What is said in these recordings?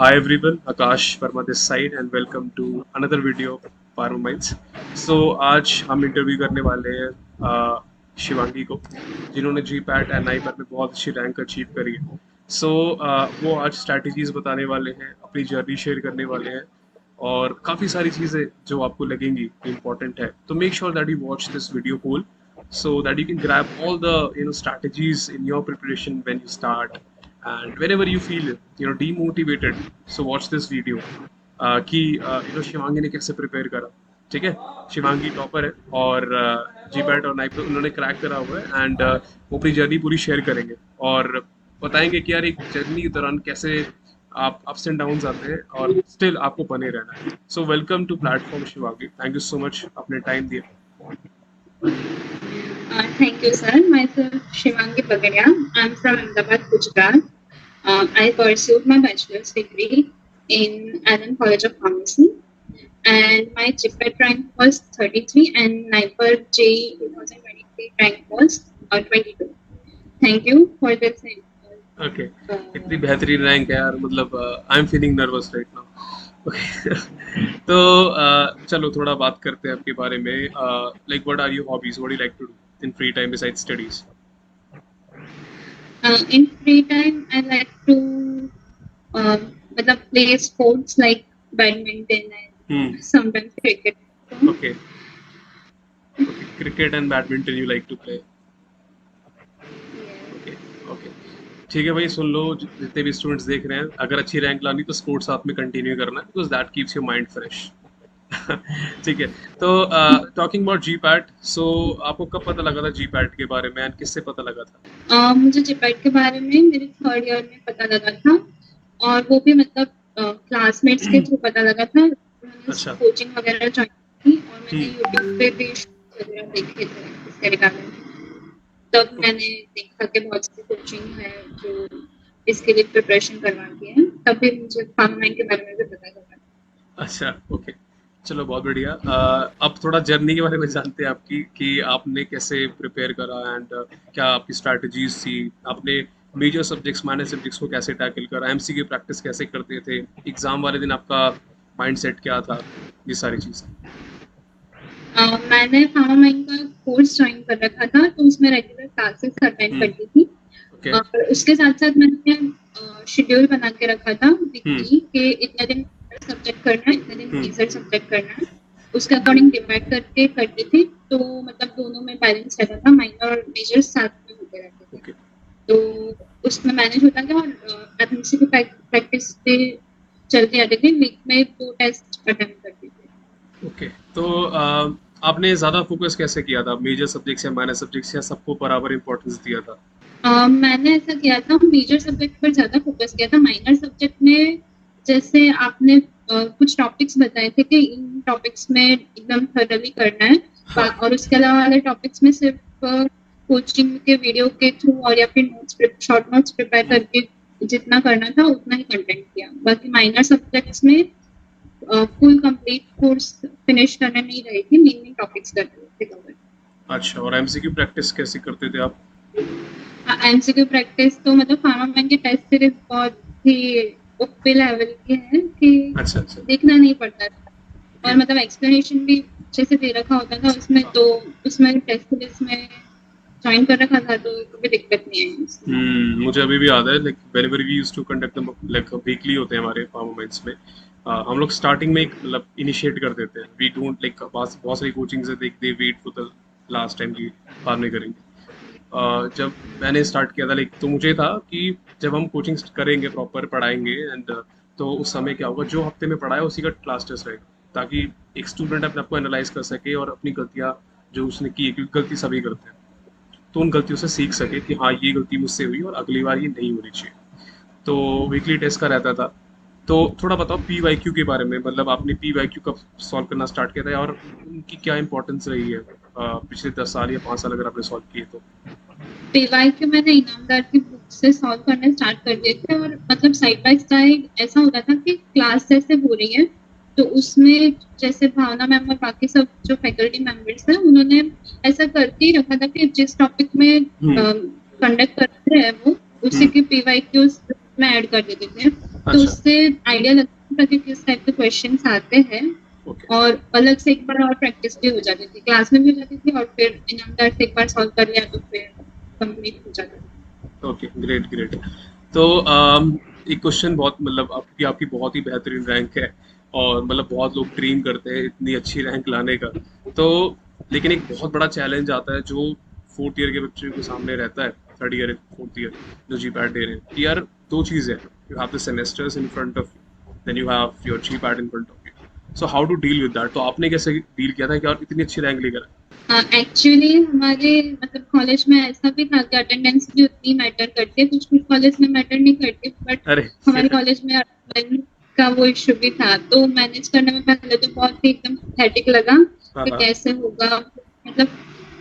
Hi everyone, Akash Verma this side and welcome to another video of Pharma Minds. So आज हम interview करने वाले हैं शिवांगी को, जिन्होंने जी पैट एंड आई पैट में बहुत अच्छी रैंक अचीव करी है. सो वो आज स्ट्रैटेजीज बताने वाले हैं, अपनी जर्नी शेयर करने वाले हैं और काफ़ी सारी चीज़ें जो आपको लगेंगी इम्पोर्टेंट है. तो make sure that you watch this video whole so that you can grab all the strategies in your preparation when you start and whenever you feel demotivated. So watch this video कि शिवांगी ने कैसे prepare करा. ठीक है, Shivangi topper है और GPAT और नाइप उन्होंने क्रैक करा हुआ है एंड वो अपनी जर्नी पूरी शेयर करेंगे और बताएंगे कि यार एक जर्नी के दौरान कैसे आप अप्स एंड डाउन्स आते हैं और स्टिल आपको बने रहना है. So welcome to platform Shivangi, thank you so much अपने टाइम दिए. Thank you, sir. Myself, Shivangi Bagaria. I'm from Ahmedabad, Gujarat. I pursued my bachelor's degree in Allen College of Pharmacy, and my GPAT rank was 33, and NIPER JEE 2023 rank was 22. Thank you for this. Okay, इतनी बेहतरीन rank है यार, मतलब I am feeling nervous right now. Okay, तो चलो थोड़ा बात करते हैं आपके बारे में. Like what are your hobbies, what you like to do in free time besides studies? In free time, I like to play sports like badminton and sometimes cricket. Okay, cricket and badminton you like to play. Okay, ठीक है भाई, सुन लो जितने भी students देख रहे हैं, अगर अच्छी रैंक लानी तो स्पोर्ट्स साथ में कंटिन्यू करना, because that keeps your mind fresh. ठीक है, तो टॉकिंग अबाउट जी पैट, सो आपको कब पता लगा था जी पैट के बारे में एंड किससे पता लगा था? मुझे जी पैट के बारे में मेरे थर्ड ईयर में पता लगा था और वो भी मतलब क्लासमेट्स के थ्रू पता लगा था. अच्छा, कोचिंग वगैरह ज्वाइन की और मैंने यूट्यूब पे भी वगैरह देखे थे इसके रिगार्डिंग. तब मैंने देखा कि बहुत सी कोचिंग है जो इसके लिए प्रिपरेशन करवाती है, तब भी मुझे फार्मा के बारे में भी पता लगा. अच्छा, ओके, चलो बहुत बढ़िया. अब थोड़ा जर्नी के बारे में जानते हैं आपकी कि आपने कैसे प्रिपेयर करा एंड क्या आपकी स्ट्रैटेजीज थी, आपने मेजर सब्जेक्ट्स माइनर सब्जेक्ट्स को कैसे टैकल करा, एमसीक्यू प्रैक्टिस कैसे करते थे, एग्जाम वाले दिन आपका माइंडसेट क्या था, ये सारी चीज़. मैंने फार्मा का कोर्स ज्वाइन कर रखा था, तो उसमें रेगुलर क्लासेस अटेंड करती थी. और उसके साथ साथ मैंने शेड्यूल बना के रखा था वीकली कि इतने दिन सब्जेक्ट करना है, इतने दिन मेजर सब्जेक्ट करना है, उसके अकॉर्डिंग डिवाइड करके करती थी. तो मतलब दोनों में बैलेंस रहता था, माइनर और मेजर साथ में होते रहते थे. तो उसमें मैनेज होता था और एमसीक्यू प्रैक्टिस पे चलती रहती थी. वीक में 2 टेस्ट अटेम्प्ट करती थी. ओके, तो आपने ज़्यादा फोकस कैसे किया था, मेजर सब्जेक्ट्स या माइनर सब्जेक्ट्स, या सबको बराबर इंपॉर्टेंस दिया था? मैंने ऐसा किया था, मेजर सब्जेक्ट पर ज़्यादा फोकस किया था. माइनर सब्जेक्ट में जैसे आपने कुछ टॉपिक्स बताए थे कि इन टॉपिक्स में एकदम थॉरली करना है. हाँ. और उसके अलावा वाले टॉपिक्स में सिर्फ कोचिंग के वीडियो के थ्रू और या फिर नोट्स, शॉर्ट नोट्स प्रिपेयर करके जितना करना था उतना ही कंटेंट किया. बाकी माइनर सब्जेक्ट्स में फुल कंप्लीट कोर्स फिनिश करने नहीं रही थी, मेन टॉपिक्स करते थे कवर. अच्छा, और एमसीक्यू प्रैक्टिस कैसे करते थे आप? एमसीक्यू प्रैक्टिस तो मतलब फार्मा की टेस्ट सीरीज बहुत ही ओपी लेवल की है कि अच्छा. देखना नहीं पड़ता था और मतलब एक्सप्लेनेशन भी अच्छे से दे रखा होता था उसमें. तो उसमें टेस्ट सीरीज में ज्वाइन कर रखा था तो कोई दिक्कत नहीं आई. मुझे अभी भी याद है, like whenever we used to conduct them, like weekly होते हैं हमारे फार्मा माइंड्स में. हम लोग स्टार्टिंग में एक मतलब इनिशिएट कर देते हैं, वी डोंट लाइक, बहुत सारी कोचिंग्स है they wait for the last time की बाद में करेंगे. जब मैंने स्टार्ट किया था लाइक, तो मुझे था कि जब हम कोचिंग करेंगे, प्रॉपर पढ़ाएंगे एंड तो उस समय क्या होगा, जो हफ्ते में पढ़ाया उसी का क्लास टेस्ट रहेगा, ताकि एक स्टूडेंट अपने आप को एनालाइज कर सके और अपनी गलतियाँ जो उसने की है, क्योंकि गलती सभी करते हैं, तो उन गलतियों से सीख सके कि हाँ ये गलती मुझसे हुई और अगली बार ये नहीं होनी चाहिए. तो वीकली टेस्ट का रहता था. तो थोड़ा बताओ PYQ के बारे में, मतलब आपने PYQ कब सॉल्व करना स्टार्ट किया था और उनकी क्या इंपॉर्टेंस रही है पिछले 10 साल या 5 साल अगर आपने सॉल्व किए तो? PYQ मैंने इनामदार की बुक से सॉल्व करना स्टार्ट कर दिए थे और मतलब साइड बाय साइड ऐसा होता था कि क्लास जैसे हो रही है तो उसमें जैसे भावना मैम और बाकी सब जो फैकल्टी मेंबर्स हैं उन्होंने ऐसा करके ही रखा था कि जिस टॉपिक में कंडक्ट करते हैं वो उसी के PYQs में ऐड कर देते थे. तो अच्छा, उससे आइडिया लगता था कि किस टाइप के क्वेश्चंस आते हैं ओके, और अलग से एक बार और प्रैक्टिस भी हो जाती थी, क्लास में भी हो जाती थी और फिर इनामदार से एक बार सॉल्व कर लिया तो फिर कंप्लीट हो जाता था। Okay, great, great. तो एक क्वेश्चन बहुत मतलब आपकी आपकी बहुत ही बेहतरीन रैंक है और मतलब बहुत लोग ड्रीम करते हैं इतनी अच्छी रैंक लाने का। तो लेकिन एक बहुत बड़ा चैलेंज आता है जो 4th ईयर के बच्चे के सामने रहता है, 3rd ईयर, 4th ईयर जो जीपैट दे रहे हैं कि यार 2 चीज़ें हैं, you have the semesters in front of you, then you have your GPAT in front of you. So how to deal with that? तो आपने कैसे डील किया था कि यार इतनी अच्छी रैंक लेकर आए? एक्चुअली हमारे मतलब कॉलेज में ऐसा भी था कि अटेंडेंस भी उतनी मैटर करती है, कुछ कुछ कॉलेज में मैटर नहीं करती, बट अरे! हमारे कॉलेज में अटेंडेंस का वो इशू भी था, तो मैनेज करने में पहले तो बहुत ही एकदम पैथेटिक लगा हाँ, कि हाँ। कैसे होगा। मतलब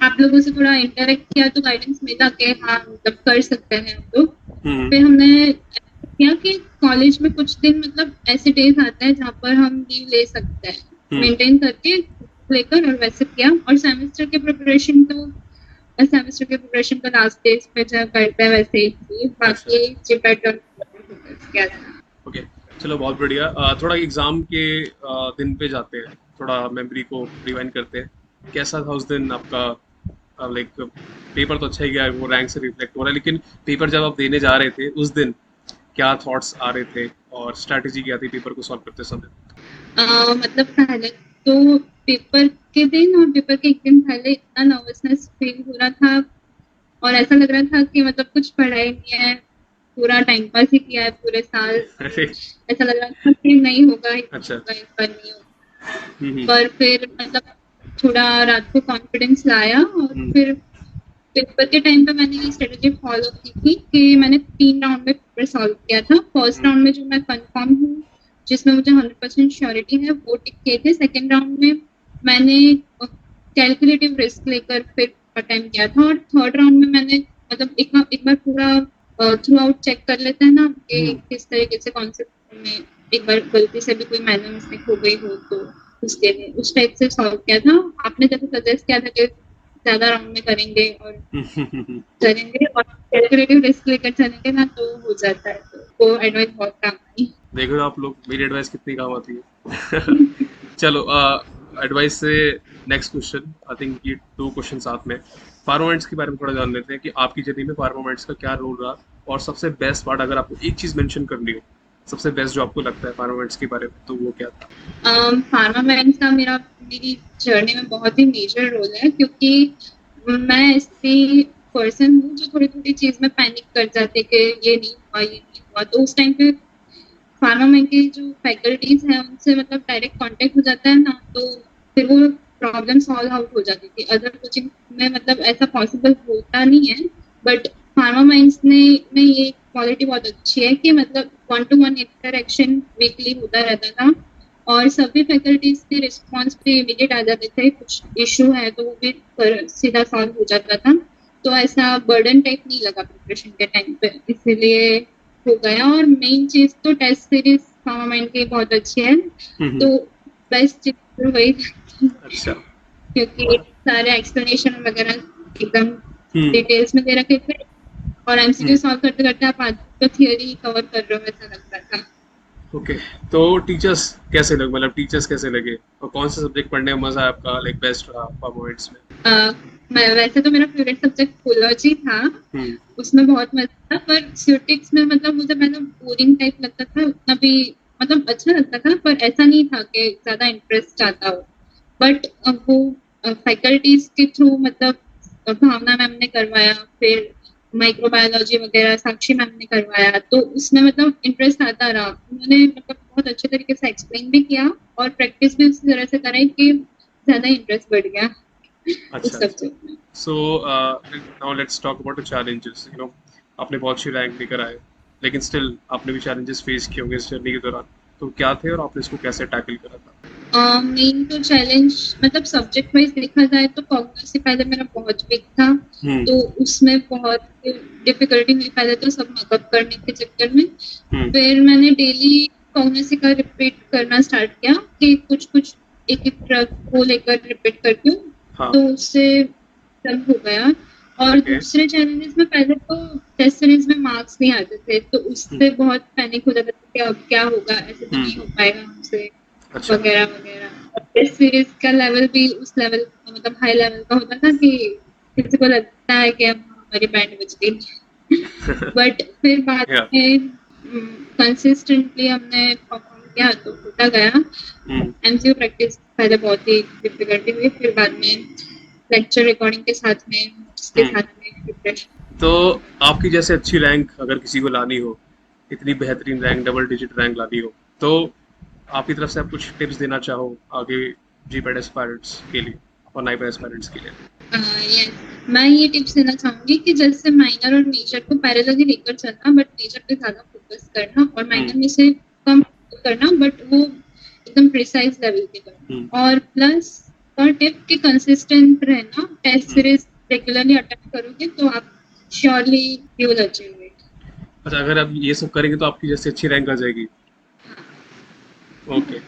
आप लोगों से थोड़ा इंटरेक्ट किया तो गाइडेंस मिला कि हाँ मतलब कर सकते हैं हम लोग। हुँ, फिर हमने ऐसा किया कि कॉलेज में कुछ दिन मतलब ऐसे डेज आते हैं जहाँ पर हम लीव ले सकते हैं, हुँ, मेंटेन करके लेकर, और वैसे किया। और सेमेस्टर के प्रिपरेशन तो लास्ट डेज पे जो करते हैं वैसे ही थी, अच्छा। बाकी जीपैट और फोकस किया था। ओके, चलो बहुत बढ़िया। थोड़ा एग्ज़ाम के दिन पे जाते हैं, थोड़ा मेमोरी को रिवाइंड करते हैं। कैसा था उस दिन आपका? लाइक पेपर तो अच्छा ही गया, वो रैंक से रिफ्लेक्ट हो रहा है, लेकिन पेपर जब आप देने जा रहे थे उस दिन क्या थॉट्स आ रहे थे और स्ट्रैटेजी क्या थी पेपर को सॉल्व करते समय? मतलब पहले तो पेपर के दिन और पेपर के एक दिन पहले इतना नर्वसनेस फील हो रहा था और ऐसा लग रहा था कि मतलब कुछ पढ़ा ही नहीं है, पूरा टाइम पास ही किया है पूरे साल। अरे! ऐसा लग रहा था कि नहीं होगा, इस अच्छा। बार इस बार नहीं होगा। हुँ, पर फिर मतलब थोड़ा रात को कॉन्फिडेंस लाया और हुँ, फिर पेपर के टाइम पे मैंने ये स्ट्रेटेजी फॉलो की थी कि मैंने 3 राउंड में पेपर सॉल्व किया था। फर्स्ट हुँ, राउंड में जो मैं कंफर्म हूँ, जिसमें मुझे 100% श्योरिटी है, वो टिक किए थे। सेकंड राउंड में मैंने कैलकुलेटिव रिस्क लेकर फिर अटेम्प्ट किया था और थर्ड राउंड में मैंने मतलब एक बार पूरा थ्रू आउट चेक कर लेते हैं ना कि हुँ, किस तरीके से कॉन्सेप्ट में एक बार गलती से भी कोई माइनर मिस्टेक हो गई हो तो उसके लिए उस टाइप से सॉल्व किया था। आपने जैसे सजेस्ट किया था कि ज्यादा राउंड में करेंगे और हुँ। करेंगे और कैलकुलेटिव रिस्क लेकर चलेंगे ना तो हो जाता है, तो वो एडवाइस बहुत काम आई। देखो तो आप लोग मेरी एडवाइस कितनी काम आती है। चलो एडवाइस से नेक्स्ट क्वेश्चन, आई थिंक ये 2 क्वेश्चन साथ में फार्मामेंट्स के बारे में थोड़ा जान लेते हैं कि आपकी जर्नी में फार्मामेंट्स का क्या रोल रहा और सबसे बेस्ट पार्ट अगर आपको एक चीज़ मेंशन करनी हो, सबसे बेस्ट जो आपको लगता है फार्मामेंट्स के बारे में तो वो क्या था? फार्मा मैन का मेरी जर्नी में बहुत ही मेजर रोल है, क्योंकि मैं ऐसी पर्सन हूँ जो थोड़ी थोड़ी चीज में पैनिक कर जाती है कि ये नहीं हुआ, तो उस टाइम पे फार्मा में की जो फैकल्टीज हैं उनसे मतलब डायरेक्ट कांटेक्ट हो जाता है ना, तो फिर वो प्रॉब्लम सॉल्व आउट हो जाती थी। अदर कोचिंग में मतलब ऐसा पॉसिबल होता नहीं है, बट फार्मा माइंड्स में ये क्वालिटी बहुत अच्छी है कि मतलब 1-to-1 इंटरेक्शन वीकली होता रहता था और सभी फैकल्टीज के रिस्पॉन्स भी इमीडिएट आ जाते थे। कुछ इशू है तो वो भी सीधा सॉल्व हो जाता था, तो ऐसा बर्डन टाइप नहीं लगा प्रिपरेशन के टाइम पे, इसीलिए हो गया। और मेन चीज तो टेस्ट सीरीज गवर्नमेंट की बहुत अच्छी है, हुँ, हुँ। तो बेस्ट चीज तो वही लगती है, अच्छा। क्योंकि सारे एक्सप्लेनेशन वगैरह एकदम हुँ, डिटेल्स में दे रखे थे और हुँ। एमसीक्यू सॉल्व करते करते आप आधी तो थियरी कवर कर रहे हो ऐसा लगता था। ओके, तो टीचर्स कैसे लगे, मतलब टीचर्स कैसे लगे और कौन सा सब्जेक्ट पढ़ने में मज़ा आपका लाइक बेस्ट रहा फार्मामेंट्स में? अ, मैं वैसे तो मेरा फेवरेट सब्जेक्ट कोलॉजी था, हुँ, उसमें बहुत मजा था, पर स्टैटिस्टिक्स में मतलब मुझे पहले बोरिंग टाइप लगता था, उतना भी मतलब अच्छा लगता था पर ऐसा नहीं था कि ज्यादा इंटरेस्ट आता हो। बट वो फैकल्टीज के थ्रू मतलब भावना मैम ने करवाया, फिर माइक्रोबायोलॉजी वगैरह साक्षी मैम ने करवाया, तो उसमें मतलब इंटरेस्ट आता रहा। उन्होंने मतलब बहुत अच्छे तरीके से एक्सप्लेन भी किया और प्रैक्टिस भी उसी तरह से कराई कि ज्यादा इंटरेस्ट बढ़ गया अच्छा, उस अच्छा। सब्जेक्ट में। So now let's talk about the challenges, you know आपने बहुत अच्छी रैंक लेकर आए, लेकिन स्टिल आपने भी चैलेंजेस फेस किए होंगे इस जर्नी के दौरान, तो क्या थे और आपने इसको कैसे टैकल करा था? मेन तो चैलेंज मतलब सब्जेक्ट वाइज देखा जाए तो कॉमर्स से पहले मेरा बहुत वीक था, हुँ, तो उसमें बहुत डिफिकल्टी हुई पहले तो सब मकअप करने के चक्कर में। हुँ, फिर मैंने डेली कॉग्निसी का रिपीट करना स्टार्ट किया कि कुछ कुछ एक एक ट्रक को लेकर रिपीट करती हूँ, हाँ, तो उससे डन हो गया। और ओके। दूसरे चैलेंजेस में पहले तो टेस्ट सीरीज में मार्क्स नहीं आते थे, तो उससे बहुत पैनिक हो जाता था कि अब क्या होगा, ऐसे तो नहीं हो पाएगा हमसे, अच्छा। वगैरह वगैरह। और टेस्ट सीरीज का लेवल भी उस लेवल का, मतलब हाई लेवल का होता था कि किसी को लगता है कि अब हमारी बैंड बज गई। बट फिर बाद या। में कंसिस्टेंटली हमने परफॉर्म किया तो होता गया। एमसीयू प्रैक्टिस पहले बहुत ही डिफिकल्टी हुई, फिर बाद में लेक्चर रिकॉर्डिंग के साथ में, नोट्स के साथ में प्रिपरेशन। तो आपकी जैसे अच्छी रैंक अगर किसी को लानी हो, इतनी बेहतरीन रैंक, डबल डिजिट रैंक लानी हो, तो आपकी तरफ से आप कुछ टिप्स देना चाहो आगे जीपैट एस्पायरेंट्स के लिए और नाइपर एस्पायरेंट्स के लिए? यस, मैं ये टिप्स देना चाहूंगी कि जैसे माइनर और मेजर को पैरेलली लेकर चलना, बट मेजर पे ज्यादा फोकस करना और माइनर में से कम करना, बट वो एकदम प्रिसाइज लेवल पे करना। और प्लस और टिप कि कंसिस्टेंट रहना, टेस्ट सीरीज रेगुलरली अटेंड करोगे तो आप surely you will achieve it. अच्छा, अगर आप ये सब करेंगे तो आपकी जैसे अच्छी रैंक आ जाएगी। ओके,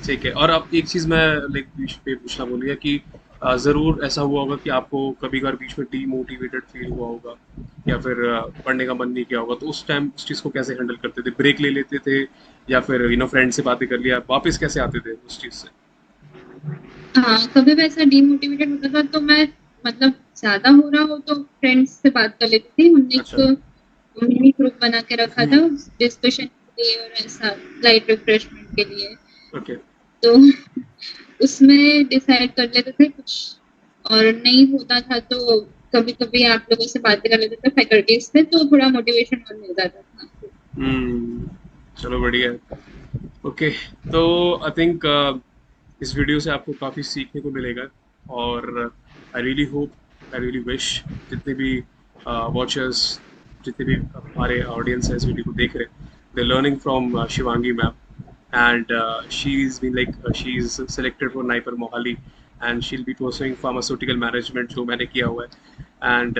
ठीक है। और अब एक चीज़ मैं लाइक बीच पे पूछना भूल गया कि ज़रूर ऐसा हुआ होगा कि आपको कभी-कभार बीच में डीमोटिवेटेड फ़ील हुआ होगा या फिर पढ़ने का मन नहीं किया होगा, तो उस टाइम उस चीज़ को कैसे हैंडल करते थे? ब्रेक ले लेते थे या फिर फ्रेंड से बातें कर लिया, वापस कैसे आते थे उस चीज़ से? हाँ, कभी भी ऐसा डीमोटिवेटेड होता था तो मैं, मतलब ज्यादा हो रहा हो तो फ्रेंड्स से बात कर लेती थी। हमने अच्छा। एक मिनी ग्रुप बना के रखा था डिस्कशन के लिए और ऐसा लाइट रिफ्रेशमेंट के लिए। ओके। तो उसमें डिसाइड कर लेते थे कुछ, और नहीं होता था तो कभी कभी आप लोगों से बातें कर लेते थे फैकल्टीज से, तो थोड़ा मोटिवेशन और मिल जाता था। चलो बढ़िया है। ओके, तो आई थिंक इस वीडियो से आपको काफ़ी सीखने को मिलेगा और I really hope, I really wish जितने भी वॉचर्स, जितने भी हमारे ऑडियंस है इस वीडियो को देख रहे हैं, they learning from Shivangi ma'am and she's been like she's selected for Naipar Mohali and she'll be pursuing pharmaceutical management जो मैंने किया हुआ है and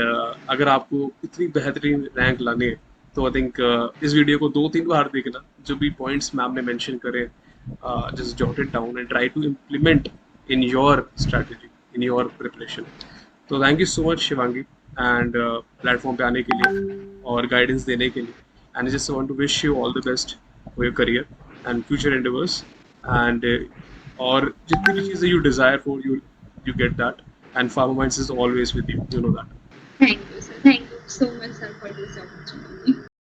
अगर आपको इतनी बेहतरीन रैंक लानी है तो आई थिंक इस वीडियो को 2-3 बार देखना, जो भी पॉइंट्स मैम ने मेंशन करे just jot it down and try to implement in your strategy, in your preparation. तो thank you so much Shivangi and platform पे आने के लिए और गाइडेंस देने के लिए and I just want to wish you all the best for your career and future endeavours and और जितनी भी चीज़ें you desire for you get that and pharma minds is always with you, you know that. Thank you sir, thank you so much sir for this opportunity.